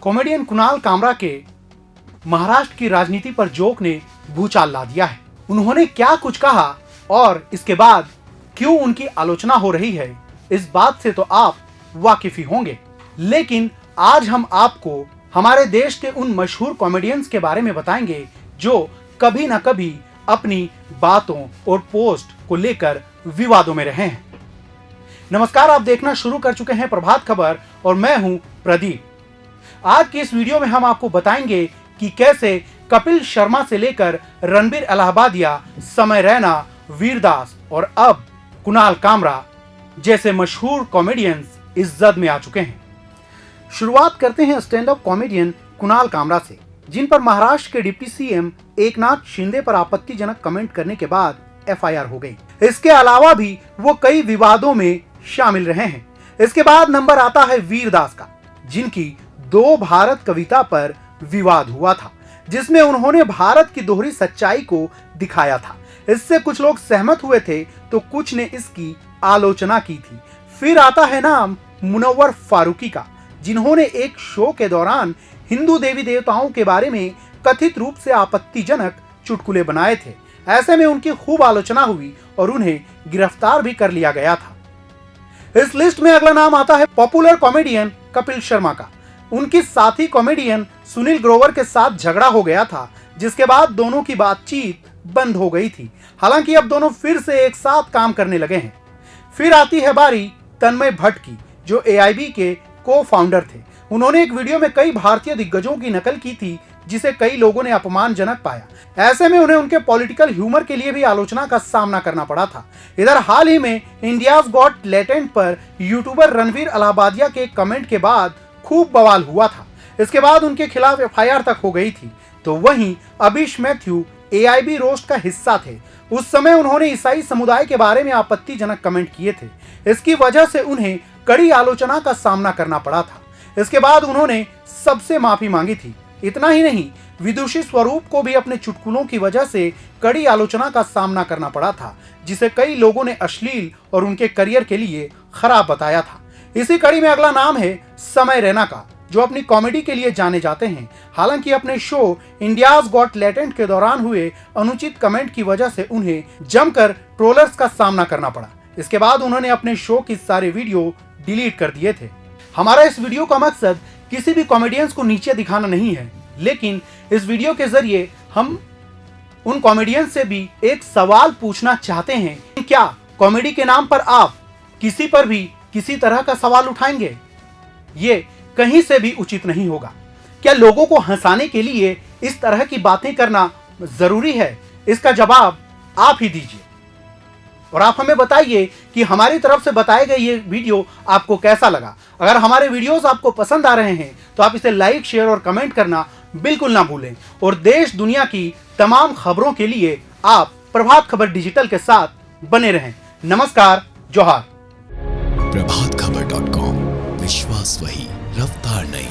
Comedian Kunal Kamra के महाराष्ट्र की राजनीति पर जोक ने भूचाल ला दिया है। उन्होंने क्या कुछ कहा और इसके बाद क्यों उनकी आलोचना हो रही है, इस बात से तो आप वाकिफ ही होंगे। लेकिन आज हम आपको हमारे देश के उन मशहूर कॉमेडियंस के बारे में बताएंगे जो कभी ना कभी अपनी बातों और पोस्ट को लेकर विवादों में रहे हैं। नमस्कार, आप देखना शुरू कर चुके हैं प्रभात खबर और मैं हूं प्रदीप। आज की इस वीडियो में हम आपको बताएंगे कि कैसे कपिल शर्मा से लेकर रणबीर इलाहाबादिया, समय रैना, वीरदास और अब कुणाल कामरा जैसे मशहूर कॉमेडियंस इस जद में आ चुके हैं। शुरुआत करते हैं stand up comedian Kunal Kamra से, जिन पर महाराष्ट्र के डिप्टी सीएम एकनाथ शिंदे पर आपत्तिजनक कमेंट करने के बाद एफआईआर हो गई। इसके अलावा भी वो कई विवादों में शामिल रहे हैं। इसके बाद नंबर आता है वीरदास का, जिनकी दो भारत कविता पर विवाद हुआ था, जिसमें उन्होंने भारत की दोहरी सच्चाई को दिखाया था। इससे कुछ लोग सहमत हुए थे तो कुछ ने इसकी आलोचना की थी। फिर आता है नाम मुनव्वर फारूकी का, जिन्होंने एक शो के दौरान हिंदू देवी देवताओं के बारे में कथित रूप से आपत्तिजनक चुटकुले बनाए थे। ऐसे में उनकी खूब आलोचना हुई और उन्हें गिरफ्तार भी कर लिया गया था। इस लिस्ट में अगला नाम आता है पॉपुलर कॉमेडियन कपिल शर्मा का। उनकी साथी कॉमेडियन सुनील ग्रोवर के साथ झगड़ा हो गया था, जिसके बाद दोनों की बातचीत बंद हो गई थी। हालांकि अब दोनों फिर से एक साथ काम करने लगे हैं। फिर आती है बारी तन्मय भट्ट की, जो एआईबी के को फाउंडर थे। उन्होंने एक वीडियो में कई भारतीय दिग्गजों की नकल की थी, जिसे कई लोगों ने अपमानजनक पाया। ऐसे में उन्हें उनके पॉलिटिकल ह्यूमर के लिए भी आलोचना का सामना करना पड़ा था। इधर हाल ही में इंडियाज गॉट टैलेंट पर यूट्यूबर रणबीर इलाहाबादिया के कमेंट के बाद खूब बवाल हुआ था। इसके बाद उनके खिलाफ एफआईआर तक हो गई थी। तो वहीं अभिष मैथ्यू एआईबी रोस्ट का हिस्सा थे। उस समय उन्होंने ईसाई समुदाय के बारे में आपत्तिजनक कमेंट किए थे। इसकी वजह से उन्हें कड़ी आलोचना का सामना करना पड़ा था। इसके बाद उन्होंने सबसे माफी मांगी थी। इतना ही नहीं, विदुषी स्वरूप को भी अपने चुटकुलों की वजह से कड़ी आलोचना का सामना करना पड़ा था, जिसे कई लोगों ने अश्लील और उनके करियर के लिए खराब बताया था। इसी कड़ी में अगला नाम है समय रैना का, जो अपनी कॉमेडी के लिए जाने जाते हैं। हालांकि अपने शो इंडियाज गॉट टैलेंट के दौरान हुए अनुचित कमेंट की वजह से उन्हें जमकर ट्रोलर्स का सामना करना पड़ा। इसके बाद उन्होंने अपने शो की सारे वीडियो डिलीट कर दिए थे। हमारा इस वीडियो का मकसद किसी भी कॉमेडियंस को नीचे दिखाना नहीं है, लेकिन इस वीडियो के जरिए हम उन कॉमेडियंस से भी एक सवाल पूछना चाहते हैं। क्या कॉमेडी के नाम पर आप किसी पर भी किसी तरह का सवाल उठाएंगे? ये कहीं से भी उचित नहीं होगा। क्या लोगों को हंसाने के लिए इस तरह की बातें करना जरूरी है? इसका जवाब आप ही दीजिए और आप हमें बताइए कि हमारी तरफ से बताए गए ये वीडियो आपको कैसा लगा। अगर हमारे वीडियोस आपको पसंद आ रहे हैं तो आप इसे लाइक, शेयर और कमेंट करना बिल्कुल ना भूलें। और देश दुनिया की तमाम खबरों के लिए आप प्रभात खबर डिजिटल के साथ बने रहें। नमस्कार, जोहार। प्रभातखबर.com, विश्वास वही, रफ्तार नहीं।